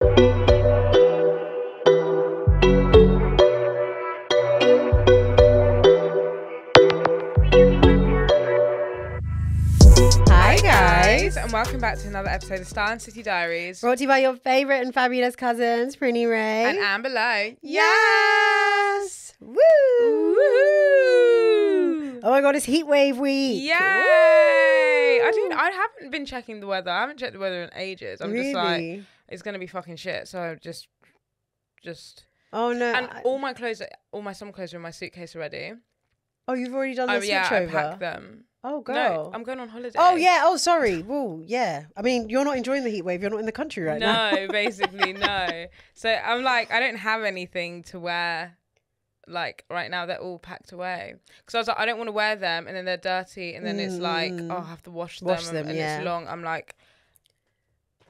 Hi guys, and welcome back to another episode of Star and City Diaries. Brought to you by your favourite and fabulous cousins, Prinny Ray. And Amber Lowe. Yes! Woo! Woo! Oh my god, it's heat wave week. Yay! I haven't been checking the weather. I haven't checked the weather in ages. I'm just like, it's gonna be fucking shit. So just. Oh no! And all my summer clothes are in my suitcase already. Oh, you've already done the switch yeah, over? I packed them. Oh, girl. No, I'm going on holiday. Oh, yeah. Oh, sorry. Well, yeah. I mean, you're not enjoying the heat wave. You're not in the country right now. No, basically, no. So I'm like, I don't have anything to wear, like, right now. They're all packed away. Because I was like, I don't want to wear them, and then they're dirty, and then it's like, oh, I have to wash them, and it's long. I'm like,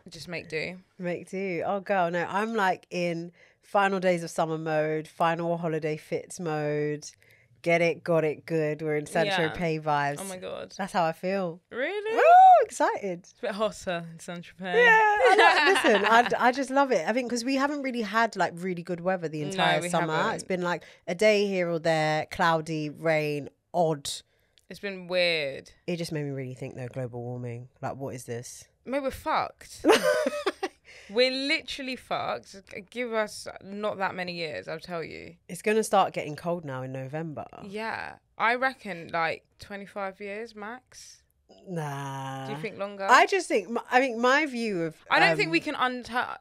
just make do. Make do. Oh, girl, no. I'm like in final days of summer mode, final holiday fits mode. Get it, got it, good. We're in Saint-Tropez vibes. Oh my god, that's how I feel. Really? Oh, excited. It's a bit hotter in Saint-Tropez. Yeah, listen, I just love it. I think because we haven't really had like really good weather the entire summer. Haven't. It's been like a day here or there, cloudy, rain, odd. It's been weird. It just made me really think though, global warming. Like, what is this? Maybe we're fucked. We're literally fucked. Give us not that many years, I'll tell you. It's going to start getting cold now in November. Yeah. I reckon like 25 years max. Nah. Do you think longer? I just think, my view of... I don't think we can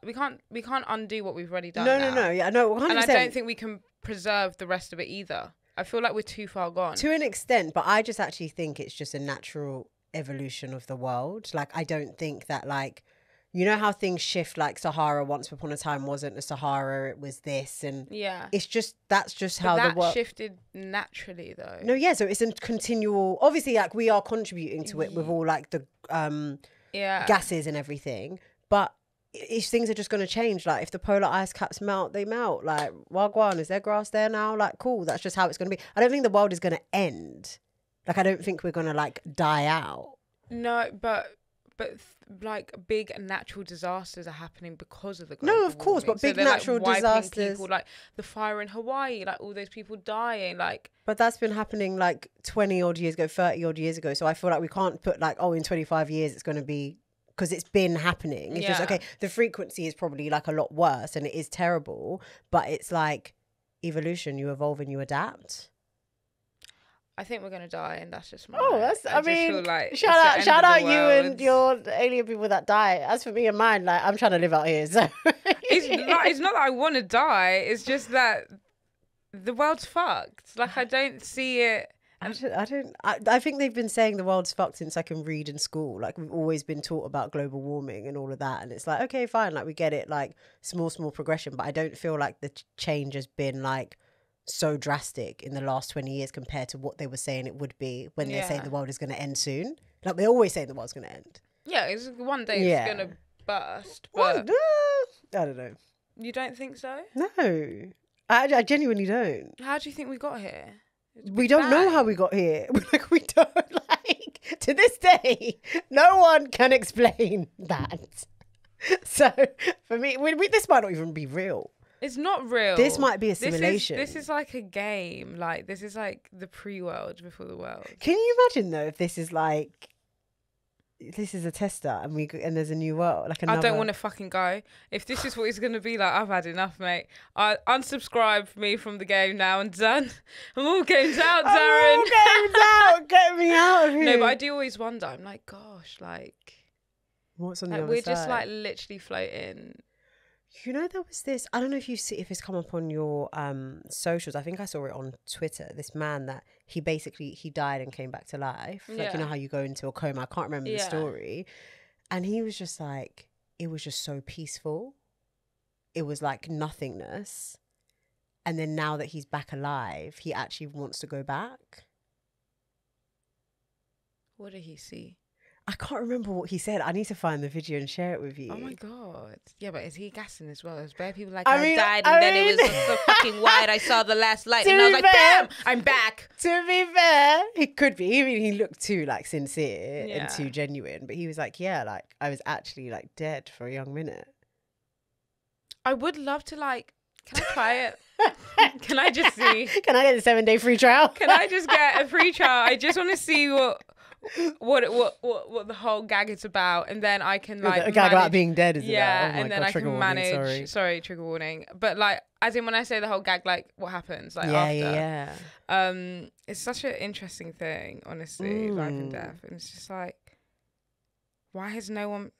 we can't undo what we've already done. No. Yeah, no, 100%. And I don't think we can preserve the rest of it either. I feel like we're too far gone. To an extent, but I just actually think it's just a natural evolution of the world. Like, I don't think that like... You know how things shift, like Sahara once upon a time wasn't a Sahara, it was this, and it's just that's just how the world shifted naturally though. No, yeah, so it's a continual. Obviously, like we are contributing to it with all like the gases and everything, but if things are just going to change, like if the polar ice caps melt, they melt. Like wagwan, is there grass there now? Like cool, that's just how it's going to be. I don't think the world is going to end. Like I don't think we're going to like die out. No, but like big natural disasters are happening because of the global No, of course, warming. but big natural disasters, people, like the fire in Hawaii, like all those people dying, like. But that's been happening like 20 odd years ago, 30 odd years ago. So I feel like we can't put like, oh, in 25 years it's going to be, because it's been happening. It's just okay. The frequency is probably like a lot worse, and it is terrible. But it's like evolution. You evolve and you adapt. I think we're gonna die, and that's just my. Oh, that's. I mean, feel like shout out you and your alien people that die. As for me and mine, like I'm trying to live out here. So it's not that I want to die. It's just that the world's fucked. Like I don't see it. I think they've been saying the world's fucked since I can read in school. Like we've always been taught about global warming and all of that, and it's like okay, fine, like we get it, like small progression. But I don't feel like the change has been like so drastic in the last 20 years compared to what they were saying it would be when they're saying the world is going to end soon. Like they're always saying the world's going to end. Yeah, it's one day it's going to burst. But I don't know. You don't think so? No, I genuinely don't. How do you think we got here? We don't know how we got here. Like we don't like to this day. No one can explain that. So for me, this might not even be real. It's not real. This might be a simulation. This is like a game. Like this is like the pre-world before the world. Can you imagine though if this is like this is a tester and there's a new world? Like another... I don't want to fucking go. If this is what it's gonna be like, I've had enough, mate. I unsubscribe me from the game now and done. I'm all games out, Darren. I'm all games out. Get me out of here. No, but I do always wonder. I'm like, gosh, like what's on the other we're side? Just like literally floating. You know, there was this, I don't know if it's come up on your socials. I think I saw it on Twitter. This man that he died and came back to life. Like, you know how you go into a coma. I can't remember the story. And he was just like, it was just so peaceful. It was like nothingness. And then now that he's back alive, he actually wants to go back. What did he see? I can't remember what he said. I need to find the video and share it with you. Oh my God. Yeah, but is he gassing as well? There's bare people like, I died and then it was so fucking white. I saw the last light and I was like, bam, I'm back. To be fair, he could be. I mean, he looked too like sincere and too genuine. But he was like, yeah, like I was actually like dead for a young minute. I would love to like. Can I try it? Can I just see? Can I get the 7-day free trial? Can I just get a free trial? I just want to see what the whole gag is about, and then I can like a gag about being dead is about. Oh my and then God, I can manage. Warning, sorry, trigger warning. But like, as in when I say the whole gag, like what happens like after. Yeah. It's such an interesting thing, honestly, life and death, and it's just like, why has no one?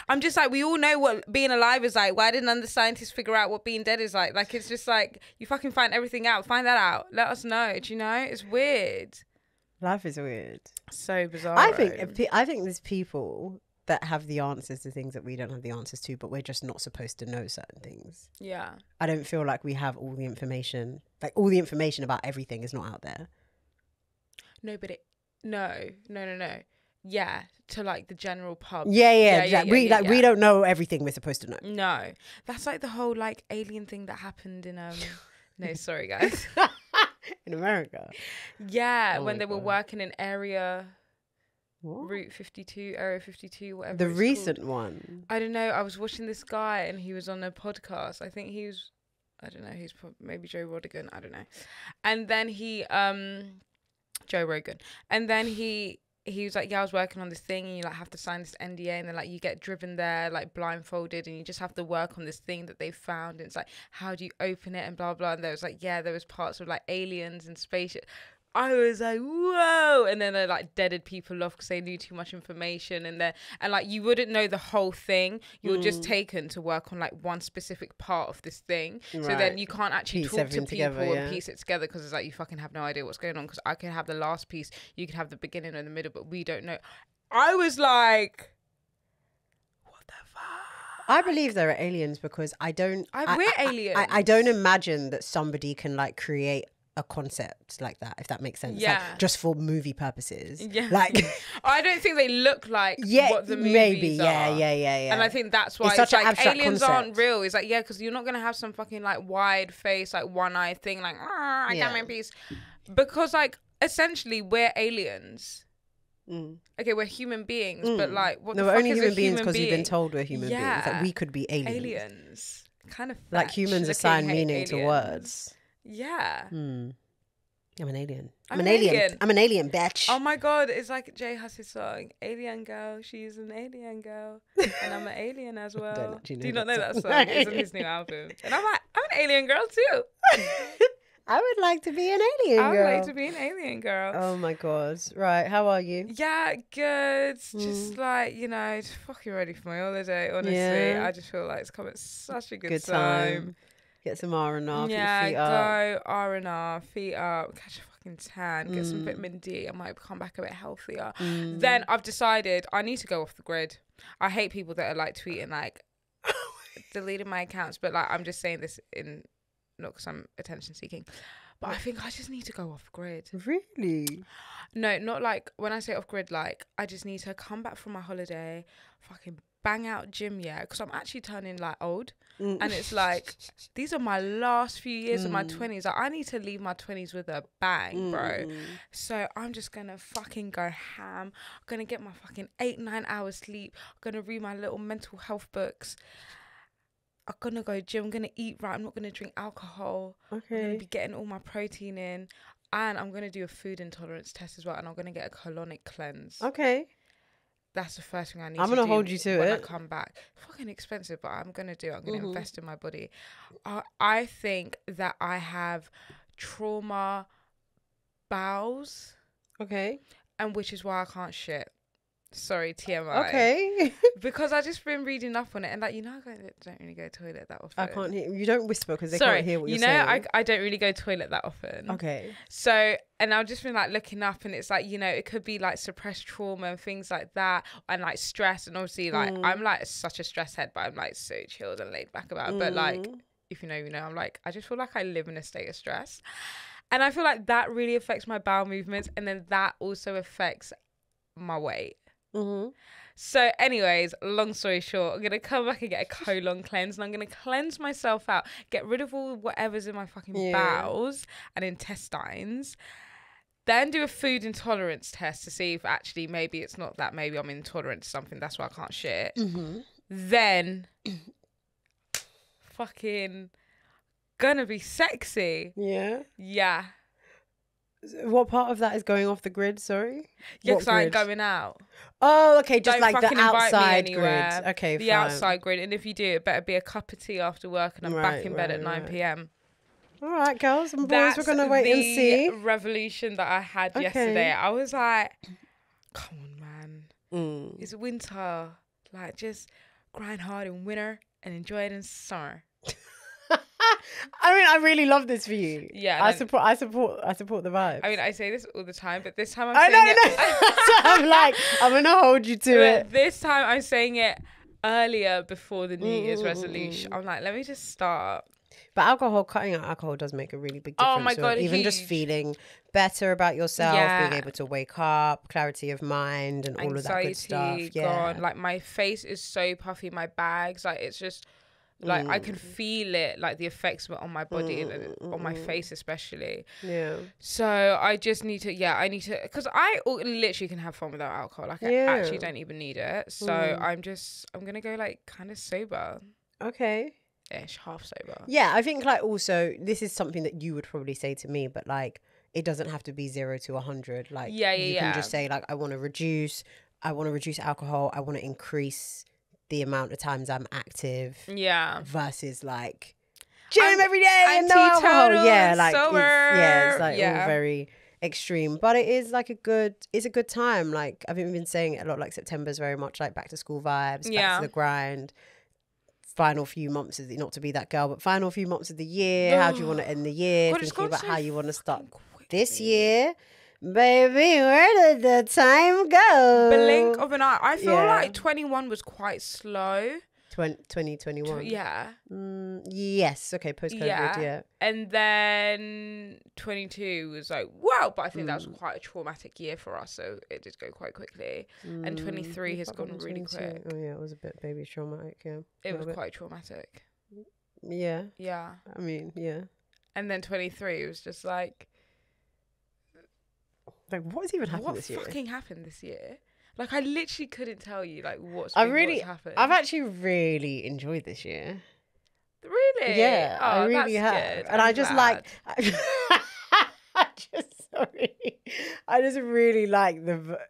I'm just like, we all know what being alive is like. Why didn't other scientists figure out what being dead is like? Like, it's just like, you fucking find everything out. Find that out. Let us know. Do you know? It's weird. Life is weird. So bizarre. I think there's people that have the answers to things that we don't have the answers to, but we're just not supposed to know certain things. Yeah. I don't feel like we have all the information. Like, all the information about everything is not out there. No, but no. Yeah, to like the general pub. Yeah. We don't know everything we're supposed to know. No, that's like the whole like alien thing that happened in No, sorry guys. In America. Yeah, when they were working in area. What? Area 52, whatever. The recent one. I don't know. I was watching this guy and he was on a podcast. I think he was. I don't know. He's maybe Joe Rogan. I don't know. And then Joe Rogan. And then he was like, yeah, I was working on this thing and you like have to sign this NDA, and then like you get driven there like blindfolded and you just have to work on this thing that they found, and it's like, how do you open it and blah blah. And there was like, yeah, there was parts of like aliens and spaceship. I was like, whoa. And then they like deaded people off because they knew too much information, and like you wouldn't know the whole thing. You're just taken to work on like one specific part of this thing. Right. So then you can't actually talk to people and piece it together, because it's like you fucking have no idea what's going on, because I could have the last piece, you could have the beginning and the middle, but we don't know. I was like, what the fuck? I believe there are aliens because we're aliens. I don't imagine that somebody can like create a concept like that, if that makes sense. Yeah. Like, just for movie purposes. Yeah. Like, I don't think they look like what the movies maybe. are. Yeah. And I think that's why it's like aliens aren't real. It's like, yeah, because you're not going to have some fucking like wide face, like one eye thing, like, I got my piece. Because like, essentially, we're aliens. Okay, we're human beings, but like, what the fuck is a human being? No, we're only human beings because we've been told we're human beings. Like, we could be aliens. Kind of like humans assign meaning to words. Yeah. I'm an alien. I'm an alien, bitch. Oh my God. It's like Jay Huss's song, Alien Girl. She's an alien girl. And I'm an alien as well. Do you not know that song? It's on his new album. And I'm like, I'm an alien girl too. I would like to be an alien girl. I would like to be an alien girl. Oh my God. Right. How are you? Yeah, good. Just like, just fucking ready for my holiday, honestly. Yeah. I just feel like it's coming at such a good time. Get some R&R, feet up. Go R&R, feet up, catch a fucking tan, get some vitamin D. I might come back a bit healthier. Then I've decided I need to go off the grid. I hate people that are like tweeting like deleting my accounts, but like I'm just saying this not because I'm attention seeking, but I think I just need to go off grid. Really? No, not like when I say off grid, like I just need to come back from my holiday, fucking bang out gym, because I'm actually turning like old. And it's like, these are my last few years of my 20s. Like, I need to leave my 20s with a bang, bro. So I'm just gonna fucking go ham. I'm gonna get my fucking 8-9 hours sleep. I'm gonna read my little mental health books. I'm gonna go gym. I'm gonna eat right. I'm not gonna drink alcohol. Okay. I'm gonna be getting all my protein in, and I'm gonna do a food intolerance test as well. And I'm gonna get a colonic cleanse. Okay. That's the first thing I need to do. I'm going to hold you to it. When I come back. Fucking expensive, but I'm going to do it. I'm going to invest in my body. I think that I have trauma bowels. Okay. And which is why I can't shit. Sorry, TMI. Okay. Because I've just been reading up on it, and like, I don't really go to the toilet that often. I can't hear you. Don't whisper because they can't hear what you're saying. I don't really go to the toilet that often. Okay. So, and I've just been like looking up, and it's like, it could be like suppressed trauma and things like that, and like stress, and obviously like I'm like such a stress head, but I'm like so chilled and laid back about it. But like, if you know, I'm like, I just feel like I live in a state of stress, and I feel like that really affects my bowel movements, and then that also affects my weight. So anyways, long story short, I'm going to come back and get a colon cleanse, and I'm going to cleanse myself out, get rid of all whatever's in my fucking bowels and intestines, then do a food intolerance test to see if actually maybe it's not that, maybe I'm intolerant to something, that's why I can't shit. Then fucking gonna be sexy. Yeah. Yeah. What part of that is going off the grid? Sorry. Yeah, because I ain't going out. Oh, okay. Just Don't like the fucking invite me outside anywhere. grid. Okay, the fine. outside grid. And if you do, it better be a cup of tea after work, and I'm back in bed at 9 p.m. All right, girls and boys, we're gonna wait and see. Revolution that I had yesterday. I was like, come on, man. It's winter. Like, just grind hard in winter and enjoy it in summer. I mean, I really love this for you. Yeah, I support the vibe. I mean, I say this all the time, but this time I'm saying it. So I'm like, I'm gonna hold you to it. This time I'm saying it earlier before the New Year's resolution. I'm like, let me just start. But cutting out alcohol does make a really big difference. Oh my God, even just feeling better about yourself, being able to wake up, clarity of mind, and all of that good stuff. Yeah, gone. Like, my face is so puffy, my bags, like, it's just. Like, I can feel it, like, the effects on my body and on my face especially. Yeah. So I just need to, because I literally can have fun without alcohol. Like, I actually don't even need it. So I'm going to go, like, kind of sober. Okay. Ish, half sober. Yeah, I think, like, also, this is something that you would probably say to me, but, like, it doesn't have to be 0 to 100. Like, you can just say, like, I want to reduce alcohol. I want to increase the amount of times I'm active, versus like gym every day and no alcohol. Yeah, like it's like all very extreme, but it is like it's a good time. Like, I've been saying it a lot. Like, September's very much like back to school vibes, back to the grind. Final few months of not to be that girl, but final few months of the year. How do you want to end the year? Thinking about how you want to start this year. Baby, where did the time go? Blink of an eye. I feel like 21 was quite slow. 2021. Yeah. Yes. Okay. Post-COVID. Yeah. And then 22 was like, wow. But I think that was quite a traumatic year for us. So it did go quite quickly. And 23 has gone really quick. Oh, yeah. It was a bit baby traumatic. Yeah. It was quite traumatic. Yeah. Yeah. I mean, yeah. And then 23 was just like what's even happened this year? What fucking happened this year? Like, I literally couldn't tell you, like, what's happened. I've actually really enjoyed this year. Really? Yeah, I really have. Good. And I just like, I just really like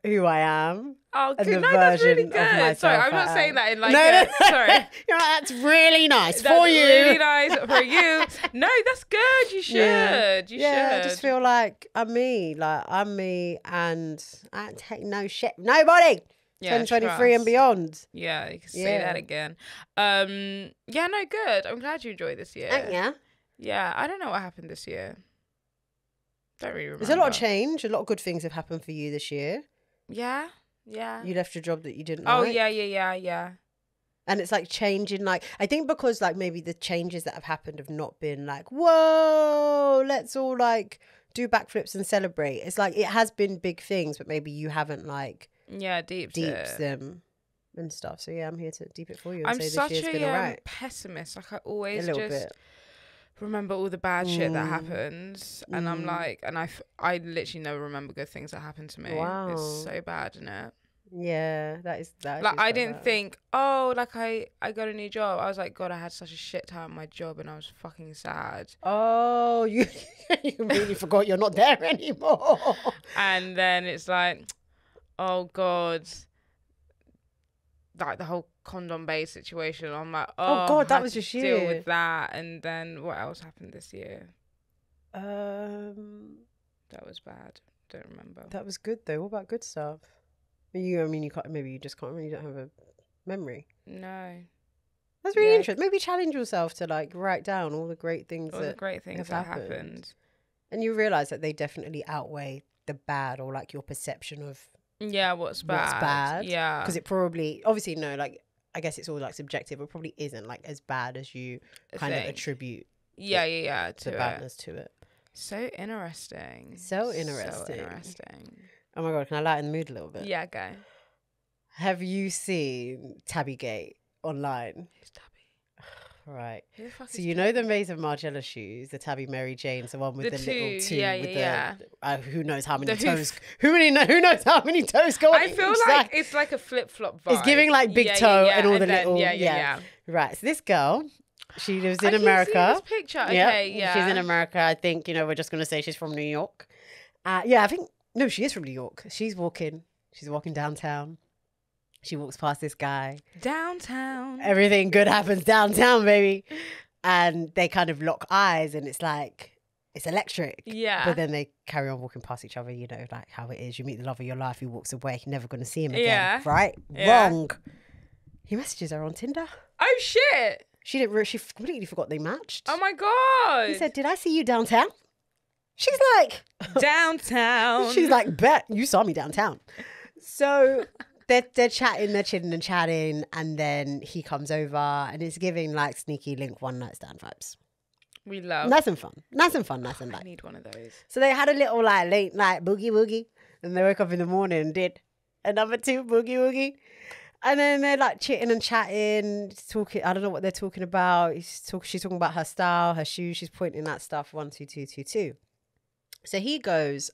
who I am. Oh, good. And the that's really version of good. myself Sorry, I'm not saying that in like sorry. You're like, that's really nice that's for you. Really nice for you. No, that's good. You should. You should. I just feel like I'm me. Like, I'm me, and I don't take no shit. Nobody. 2023 and beyond. Yeah, you can say that again. Yeah, no, good. I'm glad you enjoyed this year. Yeah. Yeah, I don't know what happened this year. Don't really remember. There's a lot of change. A lot of good things have happened for you this year. Yeah. Yeah. You left your job that you didn't like. Oh, yeah. And it's like changing, like, I think because like maybe the changes that have happened have not been like, whoa, let's all like do backflips and celebrate. It's like, it has been big things, but maybe you haven't like deeped them and stuff. So yeah, I'm here to deep it for you and say this year's been alright. Pessimist. Like, I always bit. Remember all the bad shit that happens, and I'm like, and I literally never remember good things that happened to me. Wow. It's so bad, isn't it? Yeah, that is like, I didn't think, oh, like I got a new job. I was like, God, I had such a shit time at my job and I was fucking sad. Oh, you really forgot you're not there anymore. And then it's like, oh God, like the whole condom bay situation. I'm like, oh God, that was just you. Deal with that. And then what else happened this year? That was bad. Don't remember. That was good though. What about good stuff? You can't. Maybe you just can't. You don't have a memory. No. That's really interesting. Maybe challenge yourself to like write down all the great things that happened. And you realize that they definitely outweigh the bad, or like your perception of what's bad. Yeah. Because it probably, obviously, no, like, I guess it's all like subjective. It probably isn't like as bad as you kind of attribute. To the badness to it. So interesting. So interesting. Oh my God, can I lighten the mood a little bit? Yeah, go. Have you seen Tabi Gate online? Who's Tabi? Right. So you know the Maze of Margiela shoes, the Tabi Mary Jane's, the one with the little two, who knows how many toes? Who knows how many toes go on? I feel like it's like a flip flop vibe. It's giving like big toe and all the little Right. So this girl She lives in I keep America. seeing this picture. Okay, yeah. She's in America. I think, we're just going to say she's from New York. Yeah, I think, no, she is from New York. She's walking downtown. She walks past this guy. Downtown. Everything good happens downtown, baby. And they kind of lock eyes and it's like, it's electric. Yeah. But then they carry on walking past each other, like how it is. You meet the love of your life, he walks away, you're never going to see him again. Yeah. Right? Yeah. Wrong. He messages her on Tinder. Oh, shit. She completely forgot they matched. Oh, my God. He said, did I see you downtown? She's like... Downtown. She's like, bet, you saw me downtown. So they're chatting, they're chilling and chatting. And then he comes over and it's giving like sneaky link one night stand vibes. We love. Nice and fun. Nice and light. I need one of those. So they had a little like late night boogie woogie. And they woke up in the morning and did a number 2 boogie woogie. And then they're like chitting and chatting, talking. I don't know what they're talking about. She's talking about her style, her shoes. She's pointing at stuff 1, 2, 2, 2, 2. So he goes,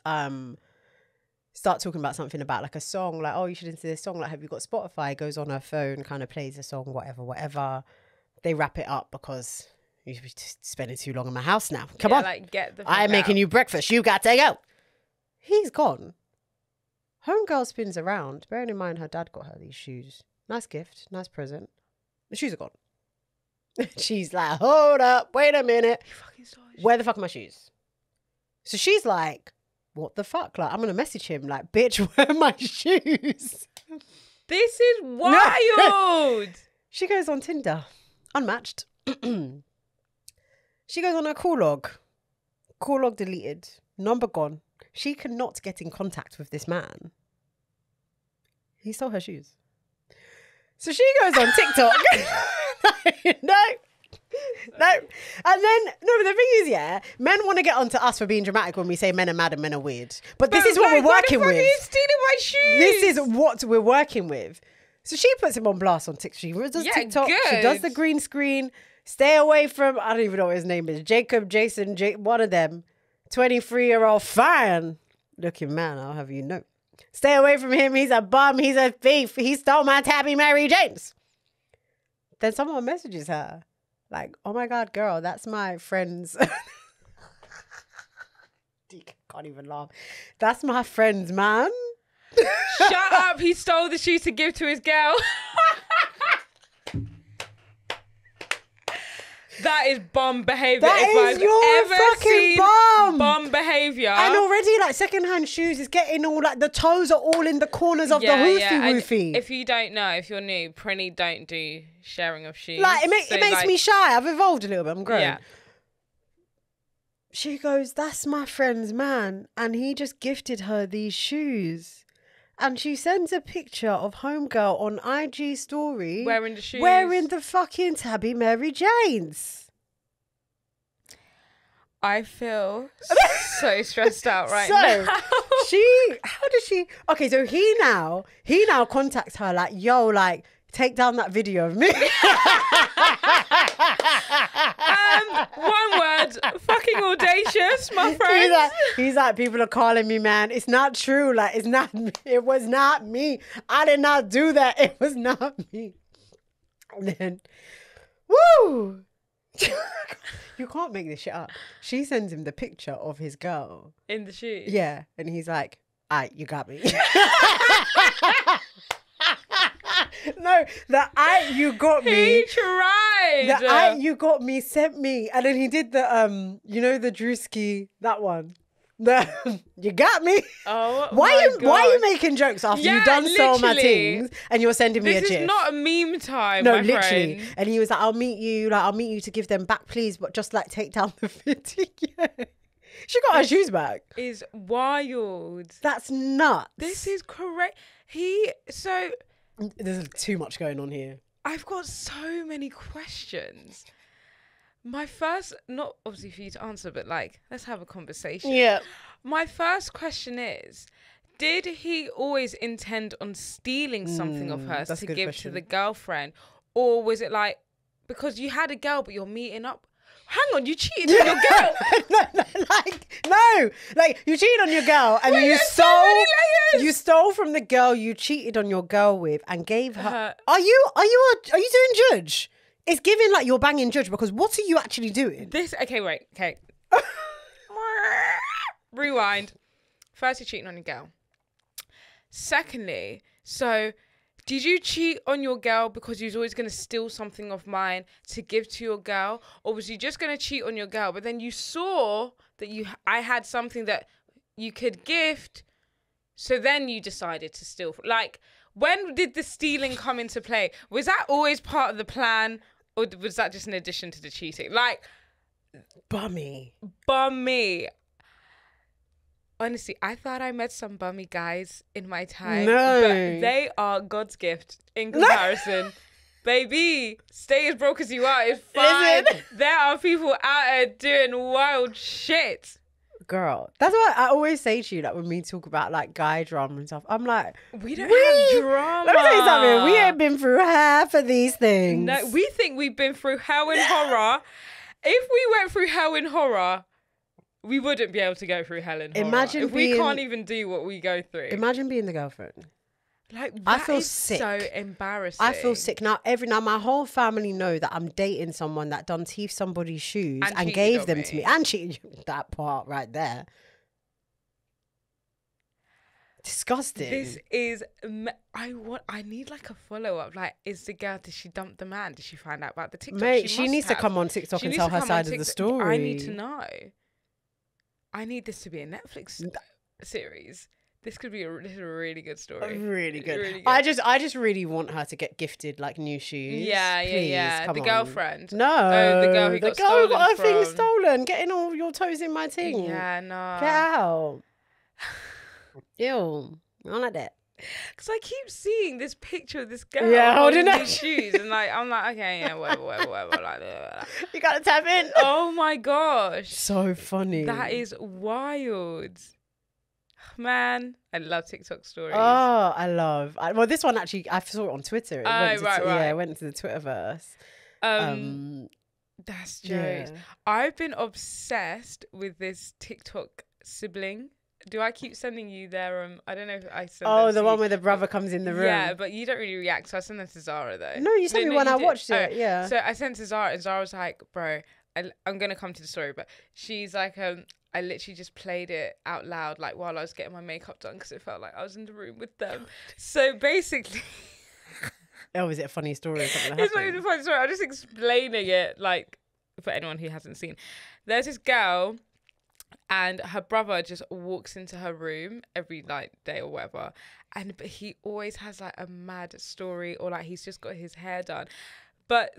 start talking about something about like a song, like, oh, you should listen to this song. Like, have you got Spotify? Goes on her phone, kind of plays the song, whatever. They wrap it up because you're spending too long in my house now. Come on. Like, get the I'm making you breakfast. You got to go. He's gone. Homegirl spins around. Bearing in mind her dad got her these shoes. Nice gift. Nice present. The shoes are gone. She's like, hold up. Wait a minute. You fucking saw it. Where the fuck are my shoes? So she's like, what the fuck? Like, I'm going to message him like, bitch, where are my shoes? This is wild. She goes on Tinder. Unmatched. She goes on her call log. Call log deleted. Number gone. She cannot get in contact with this man. He stole her shoes. So she goes on TikTok. No. And then, no, but the thing is, yeah, men want to get onto us for being dramatic when we say men are mad and men are weird. But this is what we're working with. Why the fuck are you stealing my shoes? This is what we're working with. So she puts him on blast on TikTok. She does TikTok. Good. She does the green screen. Stay away from, I don't even know what his name is. Jacob, Jason, one of them. 23-year-old fine looking man, I'll have you know. Stay away from him. He's a bum. He's a thief. He stole my Tabi Mary James. Then someone messages her like, oh my God, girl, that's my friend's. Can't even laugh. That's my friend's man. Shut up. He stole the shoes to give to his girl. That is bum behaviour. That is your fucking bum behaviour. And already, like, secondhand shoes is getting all, like, the toes are all in the corners of the woofy. If you don't know, if you're new, Prinny don't do sharing of shoes. Like, it makes me shy. I've evolved a little bit. I'm grown. Yeah. She goes, that's my friend's man. And he just gifted her these shoes. And she sends a picture of homegirl on IG story. Wearing the shoes. Wearing the fucking Tabi Mary Janes. I feel so stressed out right now. So, okay, so he now contacts her like, yo, like, take down that video of me. One word, fucking audacious, my friend. He's like, people are calling me, man. It's not true. Like, it was not me. I did not do that. It was not me. And then, woo! You can't make this shit up. She sends him the picture of his girl. In the shoes? Yeah. And he's like, all right, you got me. No, you got me. He tried. You got me sent me. And then he did the, the Drewski, that one. You got me. Oh, why are you making jokes after you've done so many things and you're sending me a GIF? This is not a meme time, no, my literally. friend. And he was like, I'll meet you to give them back, please, but just like take down the video. She got her shoes back. Is wild. That's nuts. This is correct. There's too much going on here. I've got so many questions. My first, not obviously for you to answer, but like, let's have a conversation. Yeah. My first question is, did he always intend on stealing something of hers to give to the girlfriend? Or was it like, because you had a girl, but you're meeting up? Hang on, you cheated on your girl. Like you cheated on your girl and you stole from the girl you cheated on your girl with and gave her. Are you doing judge? It's giving like you're banging judge, because what are you actually doing? Okay, wait, okay. Rewind. First, you're cheating on your girl. Secondly, so did you cheat on your girl because you was always going to steal something of mine to give to your girl? Or was you just going to cheat on your girl, but then you saw that I had something that you could gift, so then you decided to steal? Like, when did the stealing come into play? Was that always part of the plan, or was that just an addition to the cheating? Like, Bummy. Honestly, I thought I met some bummy guys in my time. No. But they are God's gift in comparison. Baby, stay as broke as you are. It's fine. Listen. There are people out there doing wild shit. Girl, that's why I always say to you, like, when we talk about like guy drama and stuff, I'm like, we don't have drama. Let me tell you something. We ain't been through half of these things. No, we think we've been through hell and horror. If we went through hell and horror, we wouldn't be able to go through hell and horror. Imagine if we can't even do what we go through. Imagine being the girlfriend. Like, I feel is sick. so embarrassing. I feel sick now. Now my whole family know that I'm dating someone that done teeth somebody's shoes and gave them to me, and cheated. That part right there. Disgusting. This is. I need like a follow up. Like, is the girl? Did she dump the man? Did she find out about the TikTok? Mate, she needs to come on TikTok and tell her side of the story. I need to know. I need this to be a Netflix series. This could be a really good story. Really good. Really good. I just really want her to get gifted like new shoes. Yeah, Please, yeah. come The on. girlfriend. No. Oh, the girl who got her thing stolen. Getting all your toes in my thing. Yeah, no. Get out. Ew. I don't like that. Because I keep seeing this picture of this girl holding these shoes, and like I'm like, okay, yeah, whatever. Like, you gotta tap in. Oh my gosh. So funny. That is wild. Man, I love TikTok stories. Oh, well, this one actually, I saw it on Twitter. It went right. Yeah, it went to the Twitterverse. That's jokes. Yeah. I've been obsessed with this TikTok sibling. Do I keep sending you their I don't know if I send them the one where the brother comes in the room. Yeah, but you don't really react, so I sent them to Zara though. No, you sent me when I watched it. Yeah. So I sent to Zara, and Zara was like, "Bro, I'm gonna come to the story," but she's like, I literally just played it out loud, like while I was getting my makeup done, because it felt like I was in the room with them. So basically, oh, is it a funny story or something? It's not even a funny story. I'm just explaining it, like, for anyone who hasn't seen. There's this girl, and her brother just walks into her room every like day or whatever, but he always has like a mad story, or like he's just got his hair done. But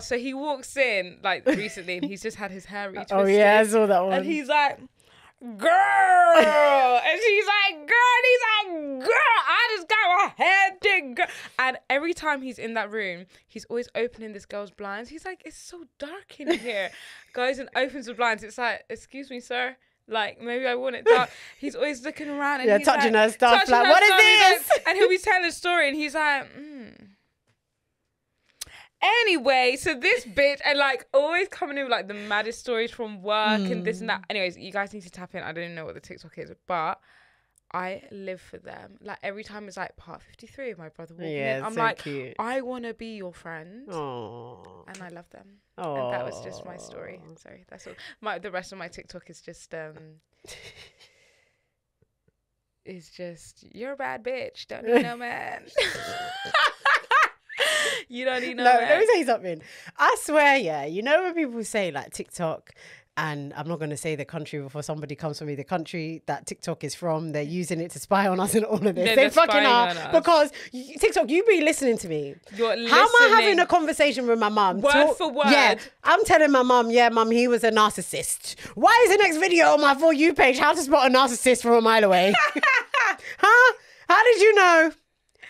so he walks in like recently, and he's just had his hair retwisted. Oh yeah, I saw that one. And he's like, "Girl," and she's like, "Girl," and he's like, "Girl, I just got my hair done, girl." And every time he's in that room, he's always opening this girl's blinds. He's like, "It's so dark in here." Goes and opens the blinds. It's like, "Excuse me, sir. Like, maybe I want it dark." He's always looking around, and he's touching like, her stuff. Like, what is this? Like, and he'll be telling a story, and he's like, Anyway, so this bitch, and like always coming in with like the maddest stories from work and this and that. Anyways, you guys need to tap in. I don't even know what the TikTok is, but I live for them. Like every time it's like part 53 of my brother walking in, I'm so like, cute. I want to be your friend. Aww. And I love them. Aww. And that was just my story. Sorry, that's all. The rest of my TikTok is just you're a bad bitch. Don't need no man. You don't need no man. Let me tell you something. I swear, yeah. You know when people say like TikTok, and I'm not going to say the country before somebody comes for me, the country that TikTok is from, they're using it to spy on us and all of this. They fucking are. Because TikTok, you be listening to me. You're listening. How am I having a conversation with my mum? Word for word. Yeah, I'm telling my mum, yeah, mum, he was a narcissist. Why is the next video on my For You page, how to spot a narcissist from a mile away? Huh? How did you know?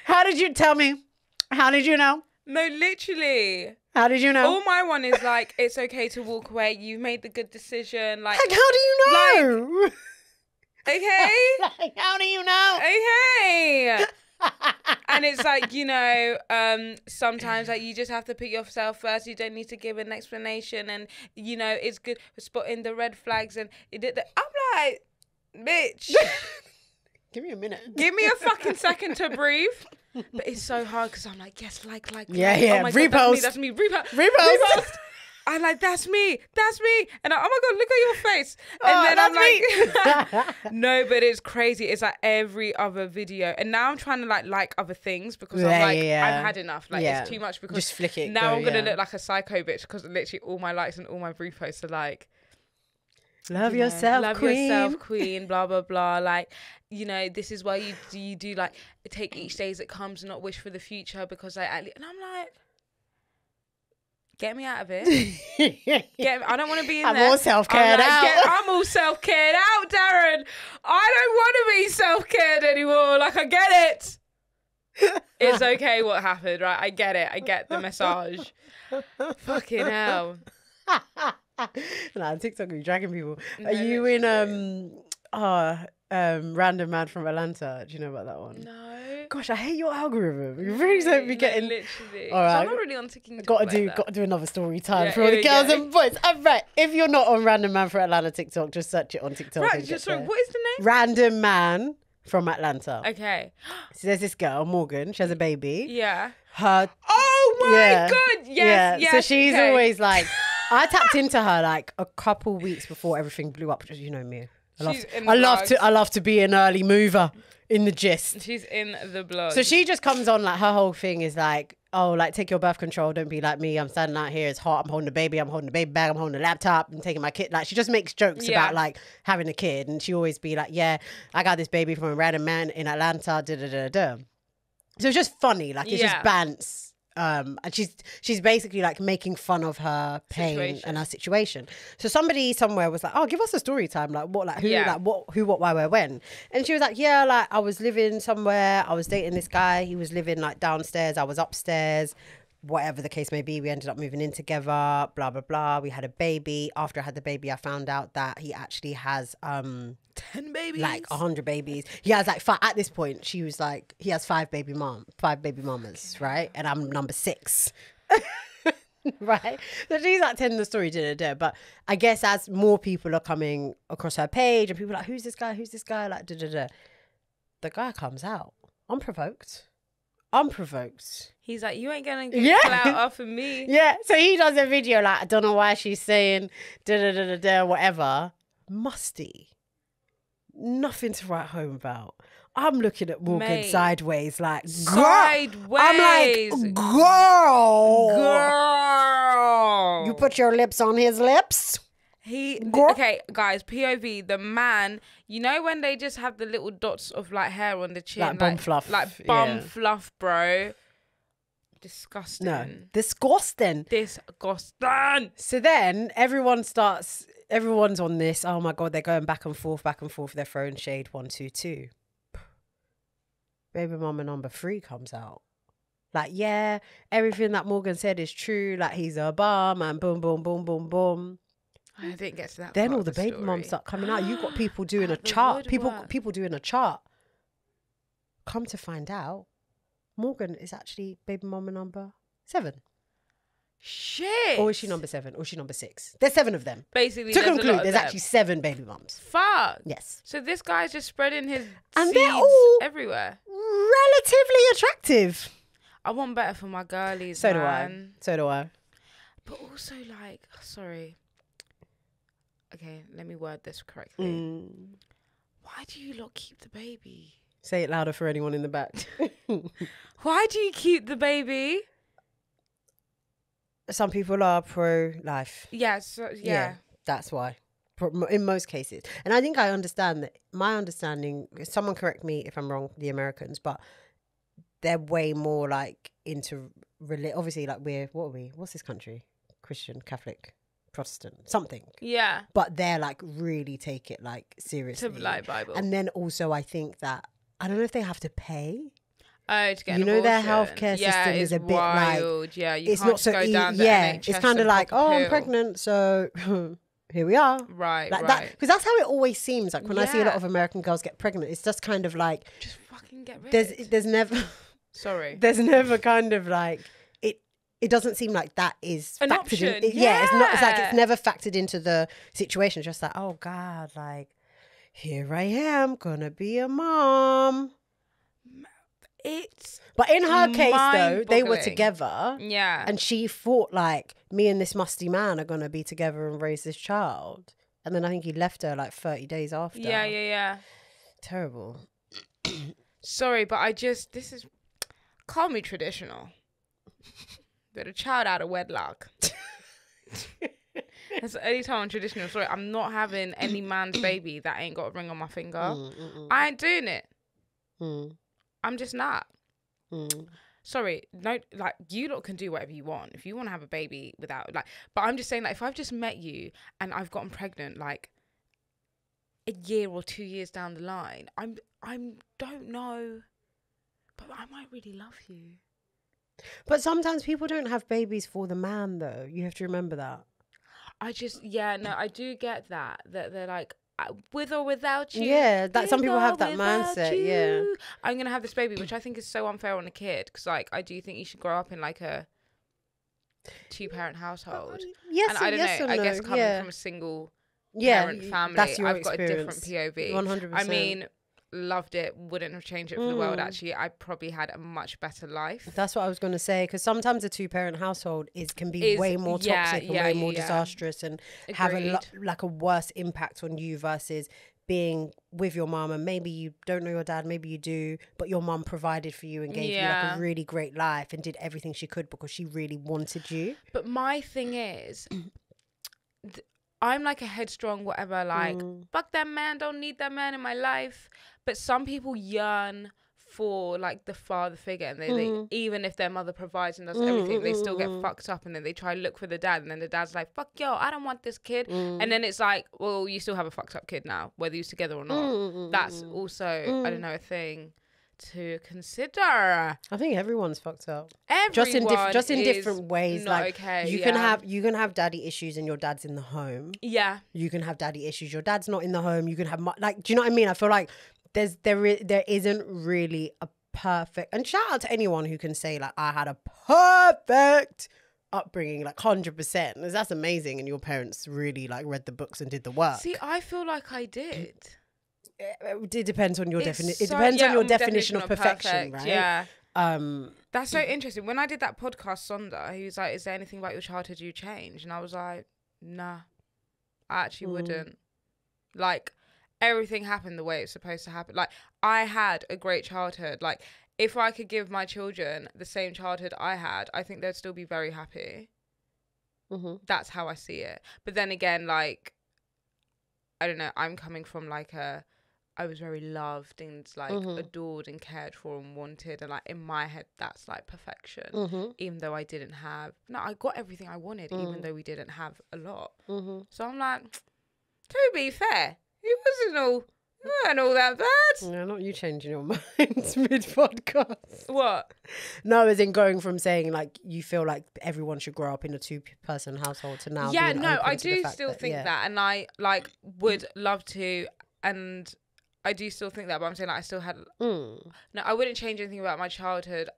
How did you tell me? How did you know? No, literally. How did you know? All my one is like, it's okay to walk away. You've made the good decision. Like, how do you know? Like, okay. Like, how do you know? Okay. And it's like, you know, sometimes like you just have to put yourself first. You don't need to give an explanation. And, you know, it's good for spotting the red flags. And I'm like, bitch. Give me a minute. Give me a fucking second to breathe. But it's so hard because I'm like, yes, like. Yeah. Oh my Repost. God, that's me. Repost. I'm like, that's me. And oh my God, look at your face. And then I'm like, no, but it's crazy. It's like every other video. And now I'm trying to like other things because I'm like, I've had enough. Like it's too much because just flick it. Now I'm going to look like a psycho bitch because literally all my likes and all my reposts are like, love yourself, queen, blah, blah, blah. Like, you know, this is why you do like take each day as it comes and not wish for the future because like, and I'm like, get me out of it. I don't want to be in there. I'm all self-cared out. I'm all self-cared out, Darren. I don't want to be self-cared anymore. Like, I get it. It's okay what happened, right? I get it. I get the massage. Fucking hell. Nah, TikTok be dragging people. Are you in Random Man from Atlanta? Do you know about that one? No. Gosh, I hate your algorithm. You really don't be getting. Literally. All right. I'm not really on TikTok. Got to do another story time for all the girls and boys. Right. If you're not on Random Man from Atlanta TikTok, just search it on TikTok. Right. Sorry. What is the name? Random Man from Atlanta. Okay. So there's this girl, Morgan. She has a baby. Yeah. Oh my God. Yes. So she's always like, I tapped into her like a couple weeks before everything blew up. You know me. I love to be an early mover in the gist. She's in the blog. So she just comes on like her whole thing is like, oh, like take your birth control. Don't be like me. I'm standing out here. It's hot. I'm holding the baby. I'm holding the baby bag. I'm holding the laptop. I'm taking my kid. Like she just makes jokes about like having a kid. And she always be like, yeah, I got this baby from a random man in Atlanta. Da, da, da, da. So it's just funny. Like it's just bants. And she's basically like making fun of her pain and her situation. So somebody somewhere was like, "Oh, give us a story time. Like what? Like who? Like what? Who? What? Why? Where? When?" And she was like, "Yeah, like I was living somewhere. I was dating this guy. He was living like downstairs. I was upstairs. Whatever the case may be, we ended up moving in together. Blah blah blah. We had a baby. After I had the baby, I found out that he actually has 10 babies, like 100 babies. He has like at this point, she was like, he has 5 baby mamas, right? And I'm number 6. Right? So she's like telling the story, but I guess as more people are coming across her page and people are like, who's this guy? Like, the guy comes out unprovoked. He's like, you ain't gonna get clout off of me. Yeah. So he does a video like, I don't know why she's saying whatever. Musty. Nothing to write home about. I'm looking at Morgan sideways, like sideways. I'm like, girl, you put your lips on his lips. Okay, guys, POV, the man, you know when they just have the little dots of like hair on the chin, like bum fluff, fluff, bro. Disgusting. No, disgusting. So then everyone's on this. Oh my God, they're going back and forth. They're throwing shade 1, 2, 2. Baby mama number 3 comes out. Like, yeah, everything that Morgan said is true. Like he's a bum and boom, boom, boom, boom, boom. I didn't get to that. Then all the baby moms start coming out. You've got people doing a chart. People doing a chart. Come to find out, Morgan is actually baby mama number 7. Shit. Or is she number 7? Or is she number 6? There's 7 of them. Basically, to conclude, there's actually 7 baby mums. Fuck. Yes. So this guy's just spreading his and seeds they're all everywhere. Relatively attractive. I want better for my girlies. So man. do I. But also, like, sorry. Okay, let me word this correctly. Why do you lot keep the baby? Say it louder for anyone in the back. Why do you keep the baby? Some people are pro-life. Yes, yeah. That's why. In most cases. And I think I understand that. My understanding, someone correct me if I'm wrong, the Americans, but they're way more like into, obviously like what's this country? Christian, Catholic, Protestant, something. Yeah. But they're like really take it like seriously. To like Bible. And then also I think that, I don't know if they have to pay. Oh, to get an abortion. Their healthcare system is a bit wild. Like, yeah, you it's can't not so go down the NHS it's kind of like, oh, I'm pregnant, so here we are. Right, like right. That, because that's how it always seems. Like when I see a lot of American girls get pregnant, it's just kind of like, just fucking get rid. There's never. Sorry. There's never kind of like it. It doesn't seem like that is an factored option. in. Yeah, it's not. It's like it's never factored into the situation. It's just like, oh God, like here I am, gonna be a mom. It's But in her case, though, they were mind-boggling. together. Yeah. And she thought, like, me and this musty man are going to be together and raise this child. And then I think he left her, like, 30 days after. Yeah. Terrible. Sorry, but this is, call me traditional. But a child out of wedlock. That's the only time I'm traditional. Sorry, I'm not having any man's baby that ain't got a ring on my finger. I ain't doing it. I'm just not. Sorry, no, like, you lot can do whatever you want. If you want to have a baby without, like, but I'm just saying, like, if I've just met you and I've gotten pregnant, like, a year or 2 years down the line, I don't know, but I might really love you. But sometimes people don't have babies for the man, though. You have to remember that. I do get that they're like, with or without you. Yeah, that some people have that mindset. You, yeah, I'm gonna have this baby, which I think is so unfair on a kid, because, like, I do think you should grow up in, like, a 2-parent household. Yes, and I don't know. I guess coming from a single parent family, that's your I've experience. got a different POV. 100%. I mean, loved it. Wouldn't have changed it for the world. Actually, I probably had a much better life. That's what I was going to say, because sometimes a 2-parent household can be way more toxic and way more disastrous and have a worse impact on you versus being with your mum, and maybe you don't know your dad, maybe you do, but your mum provided for you and gave you, like, a really great life and did everything she could because she really wanted you. But my thing is, I'm like a headstrong whatever, like, fuck that man, don't need that man in my life. But some people yearn for, like, the father figure, and they even if their mother provides and does everything, they still get fucked up, and then they try to look for the dad, and then the dad's like, fuck yo, I don't want this kid. And then it's like, well, you still have a fucked up kid now, whether you're together or not. That's also I don't know, a thing to consider. I think everyone's fucked up. Everyone just in different ways. Not like, okay. You can have daddy issues and your dad's in the home. Yeah. You can have daddy issues. Your dad's not in the home. You can have like, do you know what I mean? I feel like there isn't really a perfect. And shout out to anyone who can say, like, I had a perfect upbringing, like 100%. That's amazing. And your parents really, like, read the books and did the work. See, I feel like I did. It depends on your definition. It depends on your definition of perfection, right? Yeah. That's so interesting. When I did that podcast, Sonda, he was like, "Is there anything about your childhood you changed?" And I was like, "Nah, I actually wouldn't." Like, everything happened the way it's supposed to happen. Like, I had a great childhood. Like, if I could give my children the same childhood I had, I think they'd still be very happy. That's how I see it. But then again, like, I don't know. I'm coming from, like, I was very loved and, like, adored and cared for and wanted, and, like, in my head that's, like, perfection. Even though I didn't have, I got everything I wanted, even though we didn't have a lot. So I'm like, to be fair, it wasn't all that bad. No, not you changing your mind mid podcast. What? No, as in going from saying, like, you feel like everyone should grow up in a 2-person household to now. Yeah, being no, open I to the do fact still that, think that, and I, like, would love to, and I do still think that, but I'm saying, like, I still had no, I wouldn't change anything about my childhood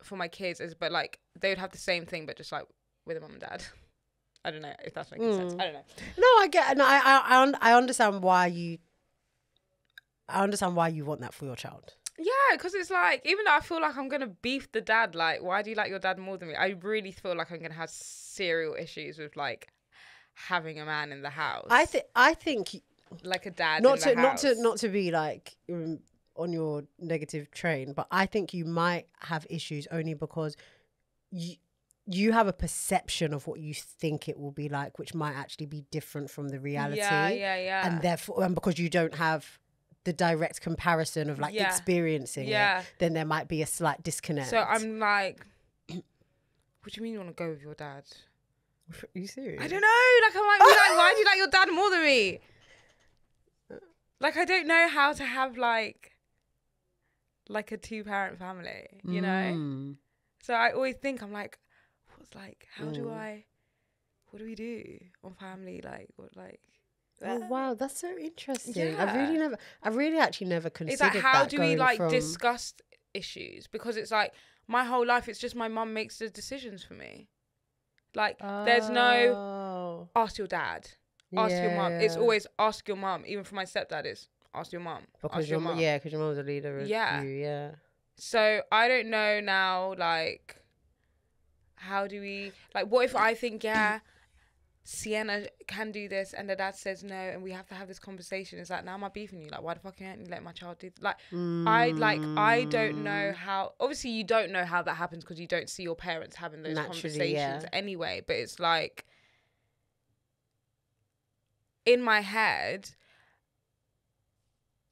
for my kids, but, like, they would have the same thing, but just, like, with a mum and dad. I don't know if that's making sense. I don't know. No, I get. No, I understand why you. I understand why you want that for your child. Yeah, because it's like, even though I feel like I'm gonna beef the dad, like, why do you like your dad more than me? I really feel like I'm gonna have serial issues with, like, having a man in the house. I think. Like a dad not in the house. Not to be, like, on your negative train, but I think you might have issues only because you have a perception of what you think it will be like, which might actually be different from the reality. Yeah. And therefore, and because you don't have the direct comparison of, like, experiencing it, then there might be a slight disconnect. So I'm like, what do you mean you want to go with your dad? Are you serious? I don't know. Like, I'm like, why do you like your dad more than me? Like, I don't know how to have, like a 2-parent family, you know? So I always think, I'm like, what do we do on family? Like, what, like... Oh, wow, that's so interesting. Yeah. I really actually never considered that. It's like, how do we, like, discuss issues? Because it's like, my whole life, it's just my mum makes the decisions for me. Like, there's no, ask your dad. Ask your mum. It's always ask your mum. Even for my stepdad, it's ask your mum. Because your mum. Yeah, because your mum's a leader. Yeah. You, yeah. So I don't know now, like, how do we, like, what if I think, yeah, Sienna can do this, and the dad says no, and we have to have this conversation. It's like, now am I beefing you? Like, why the fuck can't you let my child do like I don't know how, obviously you don't know how that happens because you don't see your parents having those conversations anyway, but it's like, in my head,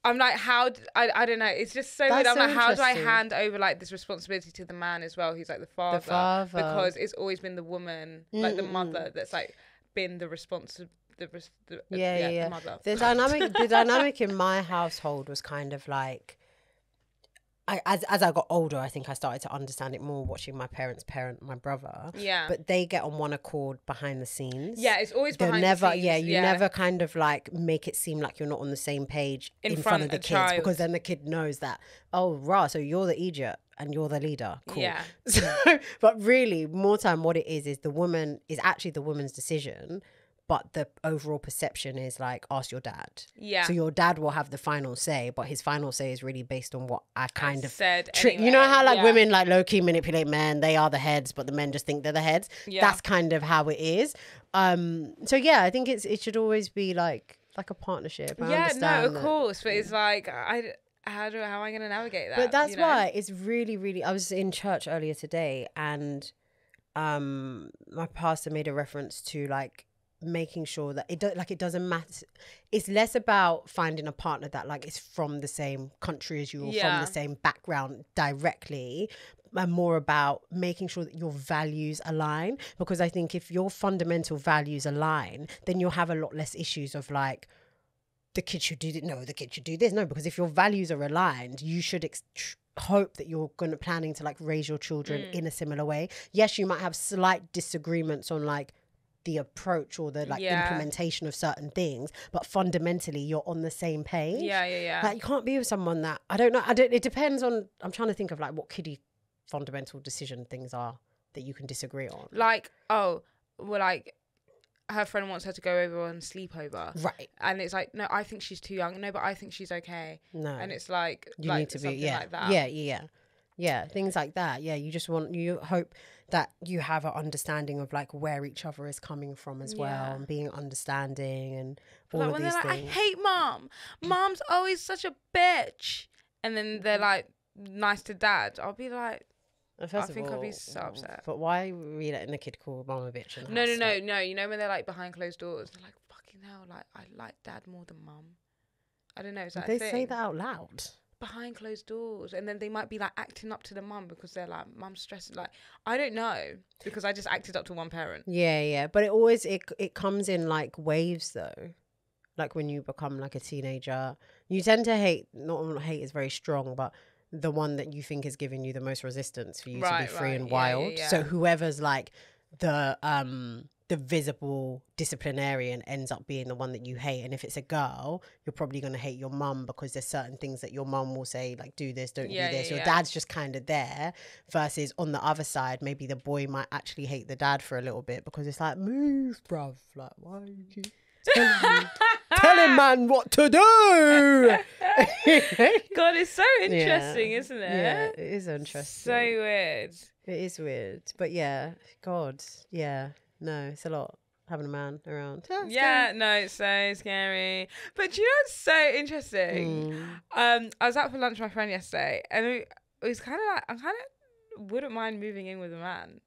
I'm like, I don't know. It's just so weird. I'm like, how do I hand over like this responsibility to the man as well? He's like the father. Because it's always been the woman, like the mother, that's like been the the mother. The dynamic in my household was kind of like, as I got older, I think I started to understand it more watching my parents parent my brother. Yeah. But they get on one accord behind the scenes. Yeah, it's always behind the scenes. Yeah, you never kind of like make it seem like you're not on the same page in front of the kids. Child. Because then the kid knows that, oh, rah, so you're the idiot and you're the leader. Cool. Yeah. So, but really, more time what it is the woman, is actually the woman's decision. But the overall perception is like, ask your dad. Yeah. So your dad will have the final say, but his final say is really based on what I kind of said. Anyway. You know how like women like low key manipulate men, they are the heads, but the men just think they're the heads. Yeah. That's kind of how it is. So yeah, I think it should always be like a partnership. I no, of course, but it's like how am I going to navigate that? But that's why it's really, really. I was in church earlier today, and my pastor made a reference to like, making sure that it doesn't matter. It's less about finding a partner that like is from the same country as you or from the same background directly, and more about making sure that your values align. Because I think if your fundamental values align, then you'll have a lot less issues of like, the kid should do this. No, the kid should do this. No, because if your values are aligned, you should hope that you're planning to like raise your children in a similar way. Yes, you might have slight disagreements on like the approach or the like implementation of certain things, but fundamentally you're on the same page. Like you can't be with someone that it depends on, I'm trying to think of like what kiddie fundamental decision things are that you can disagree on. Like, like her friend wants her to go over on sleepover, right? And it's like, no, I think she's too young. No, but I think she's okay. No, and it's like you need to be like that. Yeah, things like that. Yeah, you hope that you have an understanding of like where each other is coming from as well, and being understanding and all like of when these they're like, things. I hate mom. Mom's always such a bitch. And then they're like nice to dad. I'll be like, I think I'll be so upset. But why are we letting the kid call mom a bitch? No. You know when they're like behind closed doors, they're like, fucking hell, like I like dad more than mum. I don't know. Is that they say that out loud? Behind closed doors, and then they might be like acting up to the mum because they're like, mum's stressing. Like, I don't know, because I just acted up to one parent. Yeah, but it comes in like waves though. Like when you become like a teenager, you tend to hate, not hate is very strong, but the one that you think is giving you the most resistance for you to be free and wild. Yeah. So whoever's like the visible disciplinarian ends up being the one that you hate. And if it's a girl, you're probably going to hate your mum because there's certain things that your mum will say, like, do this, don't do this. Your dad's just kind of there, versus on the other side, maybe the boy might actually hate the dad for a little bit because it's like, move, bruv. Like, why are you keep telling man what to do? God, it's so interesting, isn't it? Yeah, it is interesting. So weird. It is weird. But yeah, God, yeah. No, it's a lot having a man around. No, it's so scary. But do you know what's so interesting? I was out for lunch with my friend yesterday, and it was kind of like, I kind of wouldn't mind moving in with a man.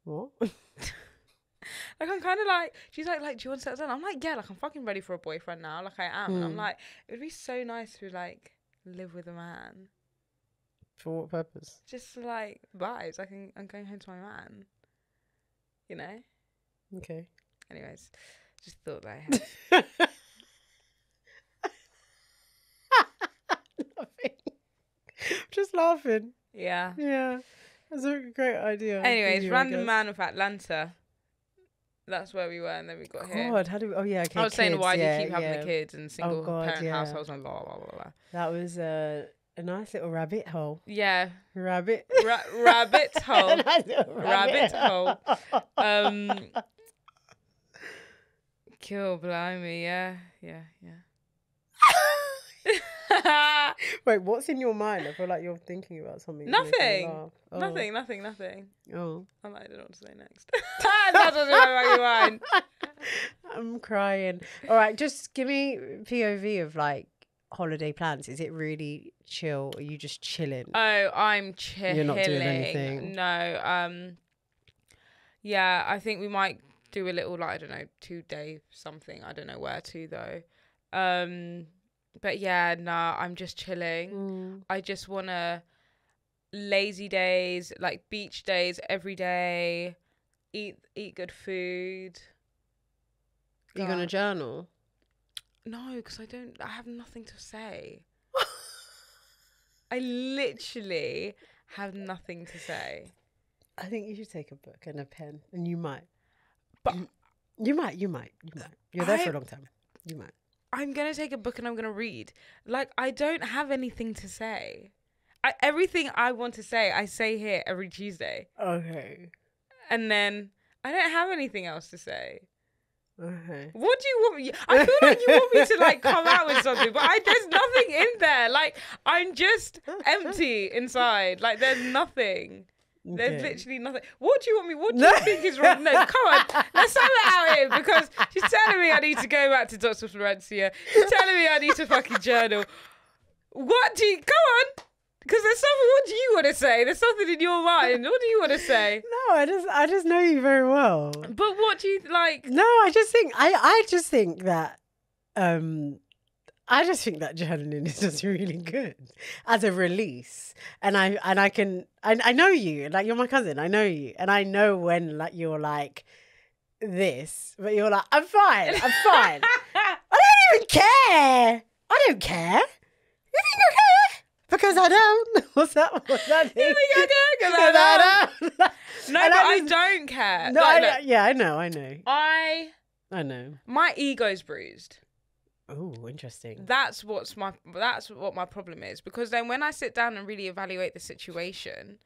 What? Like, I'm kind of like, she's like, do you want to settle down? I'm like, yeah, like, I'm fucking ready for a boyfriend now. Like, I am. And I'm like, it would be so nice to, like, live with a man. For what purpose? Just, like, vibes. I'm going home to my man. You know? Okay. Anyways, just thought that I had. Just laughing. Yeah. Yeah. That's a great idea. Anyways, random man of Atlanta. That's where we were, and then we got here. God, how do we... Oh, yeah, okay, I was saying, why do you keep having yeah. the kids and single parent households and blah, blah, blah, blah. That was a nice little rabbit hole. Yeah. Rabbit. Rabbit hole. Nice rabbit hole. Kill blimey, yeah. Wait, what's in your mind? I feel like you're thinking about something. Nothing. Oh. Nothing. Oh. I'm like, I don't know what to say next. That's what's in my mind. I'm crying. All right, just give me POV of like holiday plans. Is it really chill? Are you just chilling? Oh, I'm chilling. You're not doing anything. No. Yeah, I think we might do a little, like, I don't know, 2-day something. I don't know where to though. But yeah, nah, I'm just chilling. I just wanna lazy days, like beach days every day. Eat good food. Are you gonna journal? No, because I have nothing to say. I literally have nothing to say. I think you should take a book and a pen, and you might. But you might. You're there for a long time. You might. I'm going to take a book and I'm going to read. Like, I don't have anything to say. Everything I want to say, I say here every Tuesday. Okay. And then I don't have anything else to say. Okay. What do you want me? I feel like you want me to like come out with something, but there's nothing in there. Like, I'm just empty inside. Like, there's nothing. There's literally nothing. What do you want me? What do you think is wrong? No, come on. Let's have it out here because she's telling me I need to go back to Dr. Florencia. She's telling me I need to fucking journal. What do you... Come on. Because there's something... What do you want to say? There's something in your mind. What do you want to say? No, I just know you very well. But what do you like... No, I just think that... I just think that journaling is just really good as a release. And I know you, like, you're my cousin. I know you. And I know when, like, you're like this, but you're like, I'm fine. I don't even care. I don't care. You think I care? Because I don't. What's that thing? You think I care? Because I don't. No, but I don't care. No, like, yeah, I know. I know. My ego's bruised. Oh, interesting. That's what my problem is, because then when I sit down and really evaluate the situation,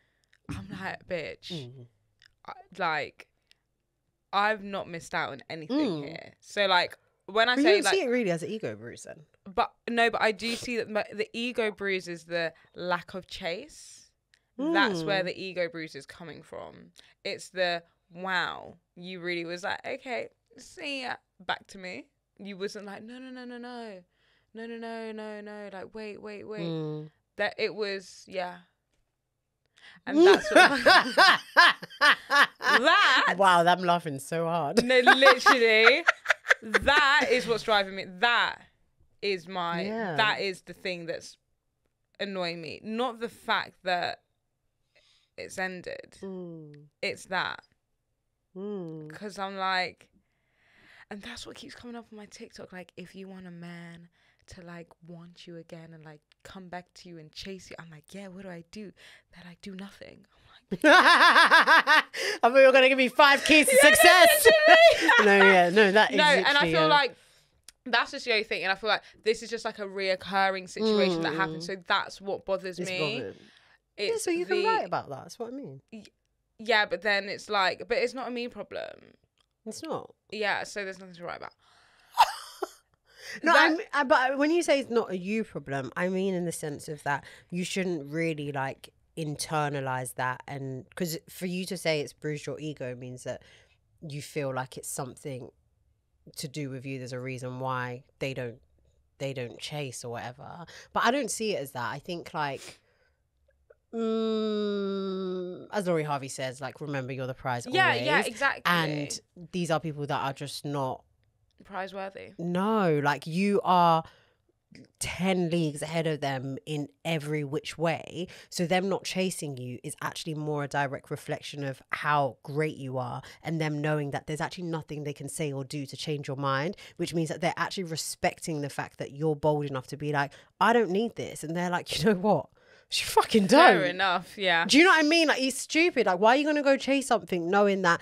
I'm like, bitch, I've not missed out on anything here. So like when I say, you like, see it really as an ego bruise then. But I do see that the ego bruise is the lack of chase. That's where the ego bruise is coming from. It's the, wow, you really was like, okay, see ya, back to me. You wasn't like, no. Like, wait. That it was, yeah. And that's what... that... Wow, I'm laughing so hard. No, literally. That is what's driving me. That is that is the thing that's annoying me. Not the fact that it's ended. It's that. Because I'm like... And that's what keeps coming up on my TikTok. Like, if you want a man to, like, want you again and, like, come back to you and chase you. I'm like, yeah, what do I do? That I do nothing. I'm like... I thought you were going to give me 5 keys to success. That is and I feel like that's just the only thing. And I feel like this is just, like, a reoccurring situation that happens. So that's what bothers me. So you can write about that. That's what I mean. Yeah, but then it's like... But it's not a me problem. It's not. Yeah, so there's nothing to write about. No, but when you say it's not a you problem, I mean in the sense of that you shouldn't really like internalize that, and because for you to say it's bruised your ego means that you feel like it's something to do with you. There's a reason why they don't chase or whatever. But I don't see it as that. I think like. As Laurie Harvey says, like, remember you're the prize always. Yeah, exactly. And these are people that are just not prize-worthy. No, like, you are 10 leagues ahead of them in every which way. So them not chasing you is actually more a direct reflection of how great you are, and them knowing that there's actually nothing they can say or do to change your mind, which means that they're actually respecting the fact that you're bold enough to be like, I don't need this. And they're like, you know what? You fucking don't. Fair enough, yeah. Do you know what I mean? Like, it's stupid. Like, why are you going to go chase something knowing that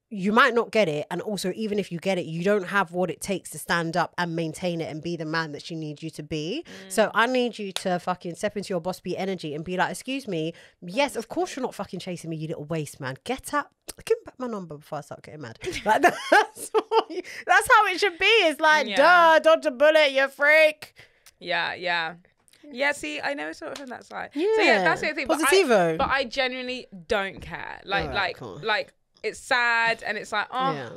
you might not get it. And also, even if you get it, you don't have what it takes to stand up and maintain it and be the man that she needs you to be. So I need you to fucking step into your boss beat energy and be like, excuse me, yes, of course you're not fucking chasing me, you little waste man. Get up. Give me back my number before I start getting mad. Like, that's how it should be. It's like, duh, dodge a bullet, you freak. Yeah, see, I never saw it from that side. Yeah. So yeah, that's the thing. Positivo. But I genuinely don't care. Like it's sad and it's like, oh. Yeah.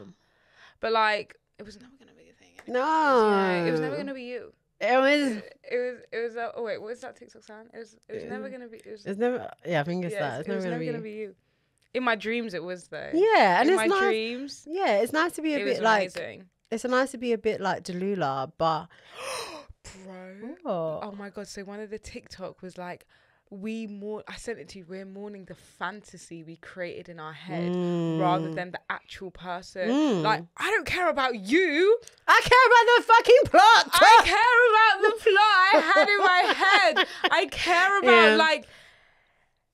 But like, it was never gonna be a thing. No. It was never gonna be you. It was oh wait, what was that TikTok sound? It was never gonna be. It's never. Yeah, I think it's that. It was never gonna be you. In my dreams, it was though. Yeah, and in it's my nice. Dreams. Yeah, it's nice to be a bit like. Amazing. It's nice to be a bit like Delula, but. Bro. Oh. Oh my god! So one of the TikTok was like, I sent it to you. We're mourning the fantasy we created in our head rather than the actual person. Like, I don't care about you. I care about the fucking plot. I care about the plot I had in my head. I care about like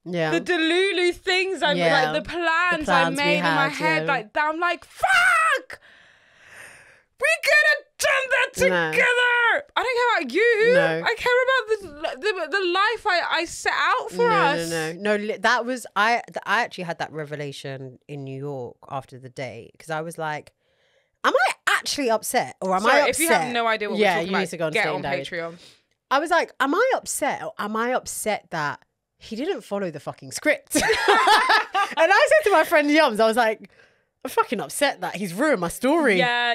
the Delulu things like the plans I made in my head. Like that, I'm like, fuck. We could have done that together. I don't care about you. No. I care about the life I set out for us. No. That was I actually had that revelation in New York after the date because I was like, am I actually upset or am I upset? If you have no idea what we're talking about, need to go get on Diaries. Patreon. I was like, am I upset or am I upset that he didn't follow the fucking script? And I said to my friend Yums, I was like, I'm fucking upset that he's ruined my story. Yeah.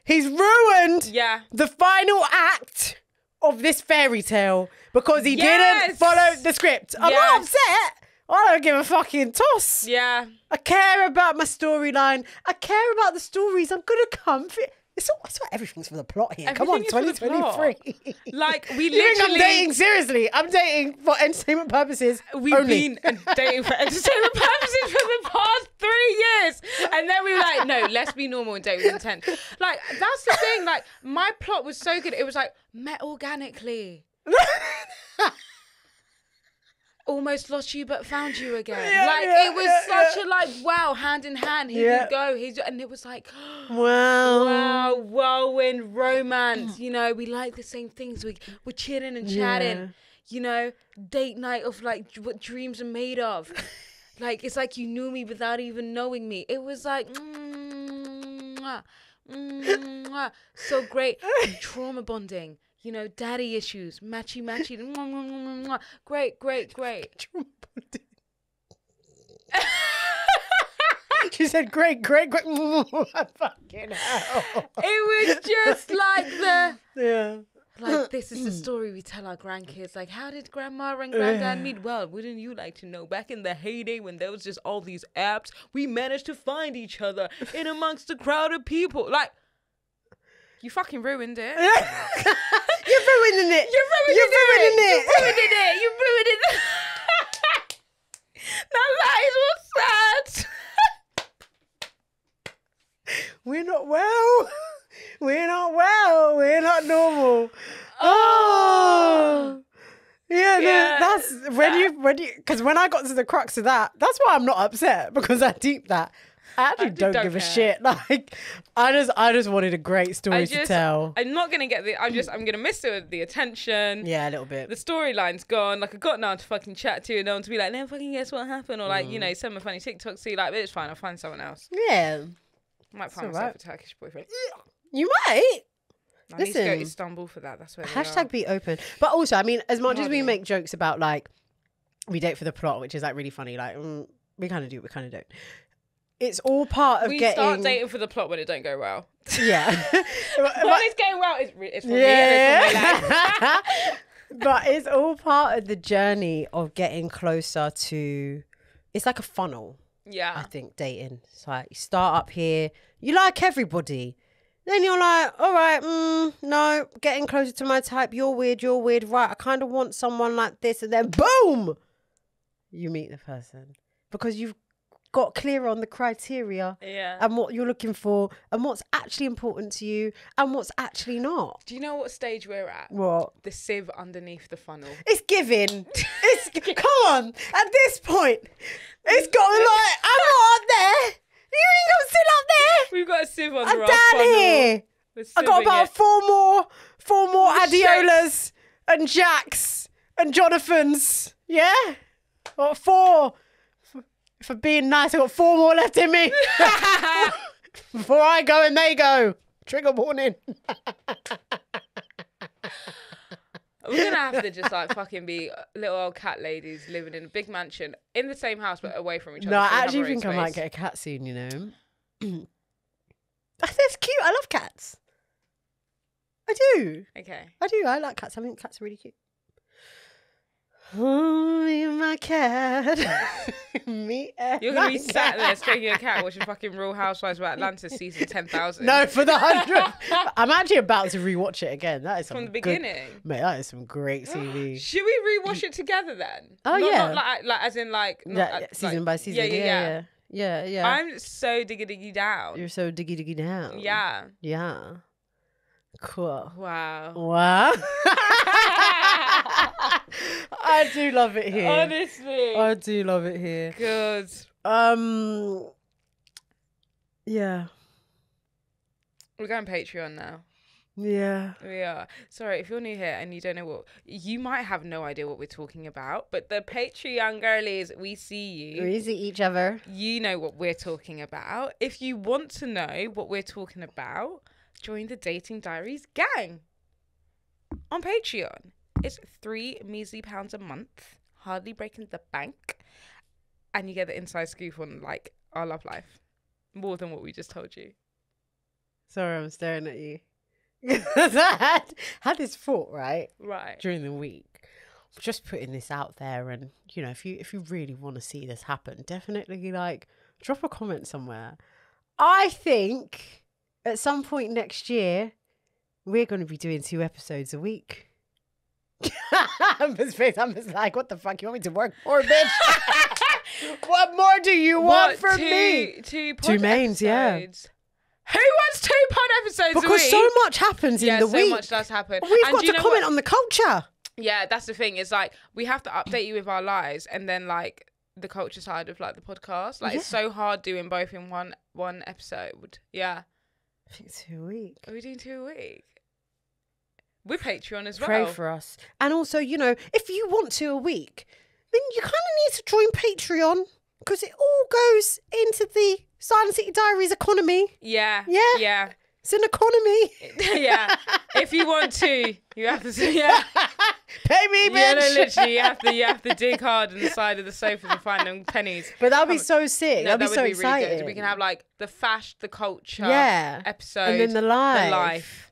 He's ruined Yeah. the final act of this fairy tale because he didn't follow the script. I'm not upset. I don't give a fucking toss. Yeah. I care about my storyline. I care about the stories I'm gonna come. It's not everything's for the plot here. Everything Come on, 2023. Like, we You think I'm literally... dating seriously? I'm dating for entertainment purposes. We've been dating for entertainment purposes for the past 3 years. And then we were like, no, let's be normal and date with intent. Like, that's the thing. Like, my plot was so good. It was like, met organically. Almost lost you but found you again. It was such a like, wow, hand in hand, here you go. And it was like, wow, whirlwind romance. You know, we like the same things. We're chilling and chatting. You know, date night of like what dreams are made of. Like, it's like you knew me without even knowing me. It was like, so great. And trauma bonding. You know, daddy issues, matchy. Great. She said, great. Fucking hell. It was just like Yeah. this is the story we tell our grandkids. Like, how did grandma and granddad meet? Well, wouldn't you like to know? Back in the heyday when there was just all these apps, we managed to find each other in amongst a crowd of people. Like, you fucking ruined it. You're ruining it. You ruined it. Now that is what's sad. We're not well. We're not normal. Oh. Yeah. That's when you, because when I got to the crux of that, that's why I'm not upset because I deep that. I actually don't give a shit. Like, I just wanted a great story to tell. I'm not gonna get I'm gonna miss the attention. Yeah, a little bit. The storyline's gone. Like, I got no one to fucking chat to, and no one to be like, no fucking guess what happened, or like, you know, send me funny TikToks. See, like, it's fine. I'll find someone else. Yeah, I might find myself a Turkish boyfriend. You might. I need to go to Istanbul for that. That's where hashtag be open. But also, I mean, as much as we make jokes about like we date for the plot, which is like really funny, like we kind of do, we kind of don't. It's all part of we getting... start dating for the plot when it don't go well. Yeah. When it's going well, it's for me and it's for my life. But it's all part of the journey of getting closer to... It's like a funnel. Yeah. I think, dating. It's like, you start up here, you like everybody. Then you're like, all right, no, getting closer to my type, you're weird, right, I kind of want someone like this. And then, boom! You meet the person. Because you've got clear on the criteria and what you're looking for and what's actually important to you and what's actually not. Do you know what stage we're at? What? The sieve underneath the funnel. It's giving. Come on. At this point, it's got like, I'm not up there. You ain't gonna sit up there. We've got a sieve on I'm the down here. I got about four more Adiolas and Jacks and Jonathans. Yeah? Got 4. For being nice, I got 4 more left in me. Before I go and they go. Trigger warning. We're gonna have to just like fucking be little old cat ladies living in a big mansion in the same house but away from each other. No, so I actually think I might get a cat soon, you know. That's cute. I love cats. I do. Okay. I do. I like cats. I think cats are really cute. Oh, me and my cat. Me and You're going to be my sat there cat. stroking your cat watching fucking Real Housewives of Atlanta season 10,000. No, for the 100th. I'm actually about to rewatch it again. That is some From the good- beginning. Mate, that is some great TV. Should we rewatch it together then? Oh, yeah. Not like as in like... Not, Yeah, season by season. Yeah. I'm so diggy down. You're so diggy down. Yeah. Yeah. Cool. Wow. Wow. I do love it here. Honestly. I do love it here. Good. Yeah. We're going Patreon now. Yeah. We are. Sorry, if you're new here and you don't know what... You might have no idea what we're talking about, but the Patreon girlies, we see you. We see each other. You know what we're talking about. If you want to know what we're talking about, join the Dating Diaries gang on Patreon. It's £3 measly a month, hardly breaking the bank, and you get the inside scoop on like our love life, more than what we just told you. Sorry, I'm staring at you. I had this thought, right during the week, just putting this out there, and you know, if you really want to see this happen, definitely like drop a comment somewhere. I think at some point next year we're going to be doing 2 episodes a week. I'm just like, what the fuck? You want me to work more, bitch? What more do you want from me? Two mains, yeah. Who wants 2 pod episodes a week? Because so much happens in the week. so much does happen. We've got to comment on the culture. Yeah, that's the thing. It's like we have to update you with our lives and then like the culture side of like the podcast. Like it's so hard doing both in one episode. Yeah. I think 2 a week. Are we doing 2 a week? We're Patreon as well. Pray for us. And also, you know, if you want 2 a week, then you kind of need to join Patreon because it all goes into the Silent City Diaries economy. Yeah. Yeah. Yeah. It's an economy. Yeah. If you want to, you have to. Yeah. Pay me, bitch. Yeah, no, literally, you have to dig hard on the side of the sofa to find them pennies. But that'd be so sick. No, that'd be so exciting. Really good. We can have like the the culture episode. And then the life. The life.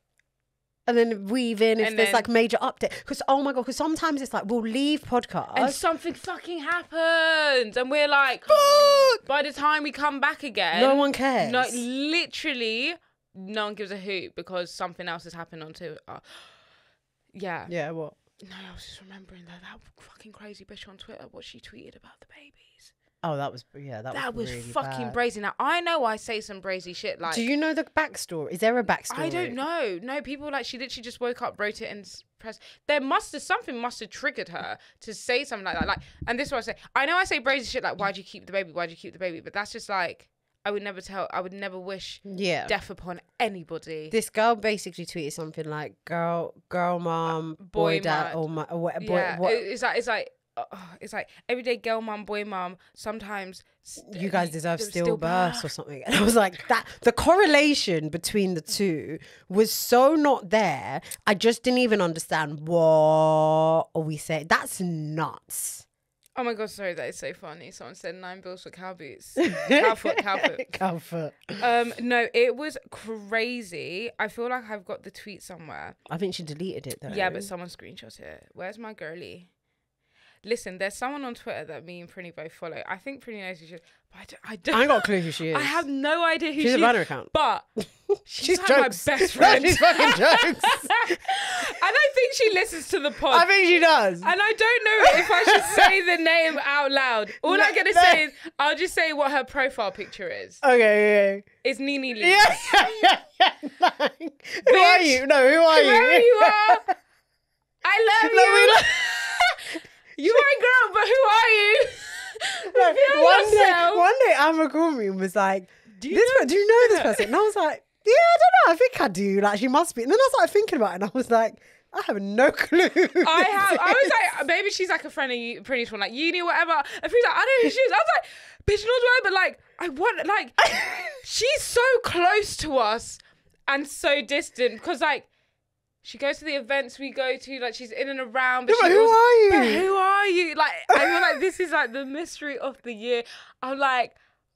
And then weave in if And there's then- like major update. Because, oh my God, because sometimes it's like we'll leave podcast. And something fucking happens. And we're like, Fuck! by the time we come back again. No one cares. No, literally, no one gives a hoot because something else has happened on Twitter. Yeah. Yeah, what? No, I was just remembering that fucking crazy bitch on Twitter, what she tweeted about the babies. Oh, that was really fucking bad. brazy. Now, I know I say some brazy shit like... Do you know the backstory? Is there a backstory? I don't know. No, people like, she literally just woke up, wrote it and pressed... Something must have triggered her to say something like that. Like, and this is what I say. I know I say brazy shit like, why'd you keep the baby? Why'd you keep the baby? But that's just like... I would never wish death upon anybody. This girl basically tweeted something like girl mom, boy dad, or my boy. Yeah, What? it's like everyday girl mom, boy mom. Sometimes You guys deserve stillbirths or something. And I was like, that the correlation between the two was so not there. I just didn't even understand what are we saying. That's nuts. Oh my God, sorry, that is so funny. Someone said 9 bills for cow boots. Cowfoot. Cowfoot. No, it was crazy. I feel like I've got the tweet somewhere. I think she deleted it though. Yeah, but someone screenshot it. Where's my girlie? Listen, there's someone on Twitter that me and Prinny both follow. I think Prinny knows who she is, but I don't. I ain't got a clue who she is. I have no idea who she is. She's a banner account. But she's like jokes. my best friend. She's fucking jokes. And I think she listens to the pod. I think she does. And I don't know if I should say the name out loud. All I'm going to say is, I'll just say what her profile picture is. Okay. It's Nene Lee. Yeah. Who are you? No, who are you? Whoever you are, I love you. You are a girl, but who are you? One day, Amma Gormy was like, do you know this person? And I was like, yeah, I don't know. I think I do. Like, she must be. And then I started thinking about it, and I was like, I have no clue. I was like, maybe she's like a friend of you, Prinny from like uni, whatever. And she's like, I don't know who she is. I was like, bitch, knows why, but like, I want, like, she's so close to us and so distant because like, she goes to the events we go to, like she's in and around. But, who are you? But who are you? Like, I feel like this is like the mystery of the year. I'm like,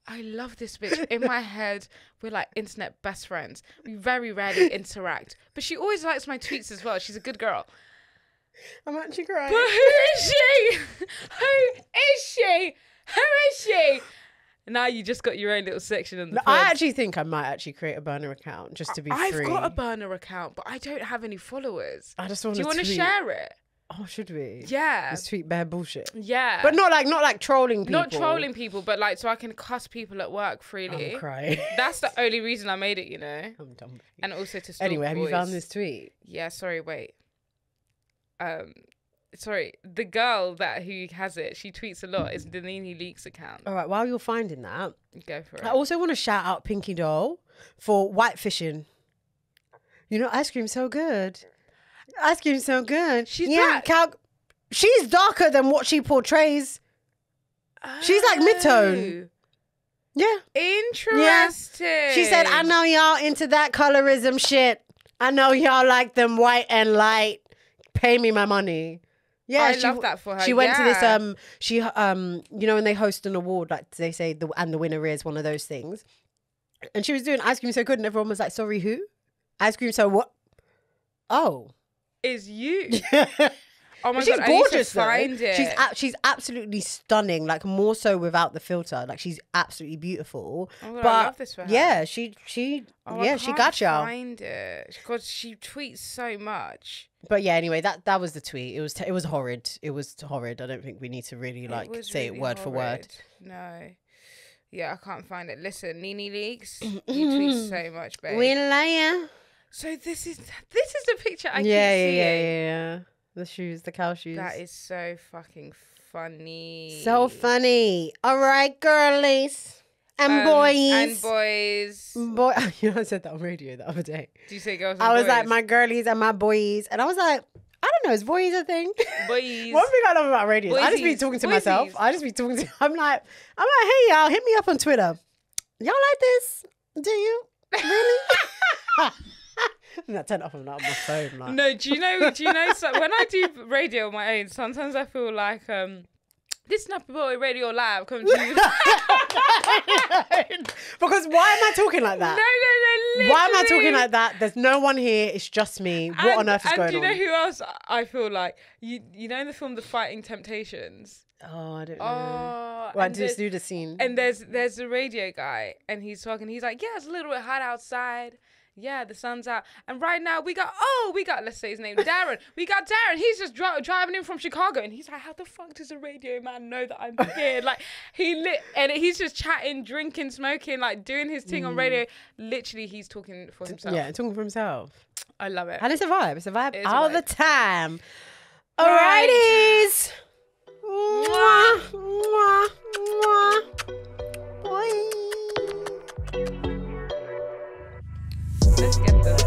I love this bitch. In my head, we're like internet best friends. We very rarely interact. But she always likes my tweets as well. She's a good girl. I'm actually crying. But who is she? Who is she? Who is she? Now you just got your own little section in the I actually think I might actually create a burner account just to be free. I've got a burner account, but I don't have any followers. I just want to. Do you want to share it? Oh, should we? Yeah. Just tweet bare bullshit. Yeah. But not like trolling people. Not trolling people, but like so I can cuss people at work freely. I'm crying. That's the only reason I made it, you know. I'm done with you. And also to stalk Anyway, have you boys. found this tweet? Yeah, sorry, wait. Sorry, the girl who has it, she tweets a lot. It's the Nini Leaks account. All right, while you're finding that, Go for it. I also want to shout out Pinky Doll for white fishing. You know, ice cream's so good. Ice cream's so good. She's black. She's darker than what she portrays. She's like mid-tone. Yeah. Interesting. Yeah. She said, I know y'all into that colorism shit. I know y'all like them white and light. Pay me my money. Yeah, I love that for her. She went to this you know when they host an award, like they say the winner is one of those things. And she was doing ice cream so good and everyone was like, sorry, who? Ice cream so what? Oh. Is you. Oh my she's God, gorgeous. I need to find it. She's absolutely stunning. Like more so without the filter. Like she's absolutely beautiful. Oh God, but I love this for her. Yeah, she got you. Find it because she tweets so much. But yeah, anyway, that was the tweet. It was horrid. It was horrid. I don't think we need to really say it word for word. No. Yeah, I can't find it. Listen, Nini Leaks, you tweet so much, babe. We liar. So this is the picture I keep seeing. Yeah. The shoes, the cow shoes. That is so fucking funny. So funny. All right, girlies. And boys. You know, I said that on radio the other day. Do you say girls and I was boys? like, my girlies and my boys. And I was like, I don't know, is boys a thing? Boys. One thing I love about radio is I just be talking to myself. I'm like, hey, y'all, hit me up on Twitter. Y'all like this? Do you? Really? And I turn it off on my phone. Like. No, do you know? So when I do radio on my own, sometimes I feel like this Snappy Boy Radio Live coming to you. Because why am I talking like that? No, literally. Why am I talking like that? There's no one here. It's just me. What on earth is going on? And do you know who else I feel like? You know in the film The Fighting Temptations? Oh, I don't know. Oh, well, just do the scene. And there's a radio guy, and he's talking. He's like, yeah, it's a little bit hot outside. Yeah, the sun's out. And right now we got, let's say his name, Darren. We got Darren. He's just driving in from Chicago. And he's like, how the fuck does a radio man know that I'm here? Like, and he's just chatting, drinking, smoking, like doing his thing on radio. Literally, he's talking for himself. Yeah, talking for himself. I love it. And it's a vibe. It's a vibe all the time. Right. Alrighties. Mwah, mwah, mwah. Boy. Let's get this.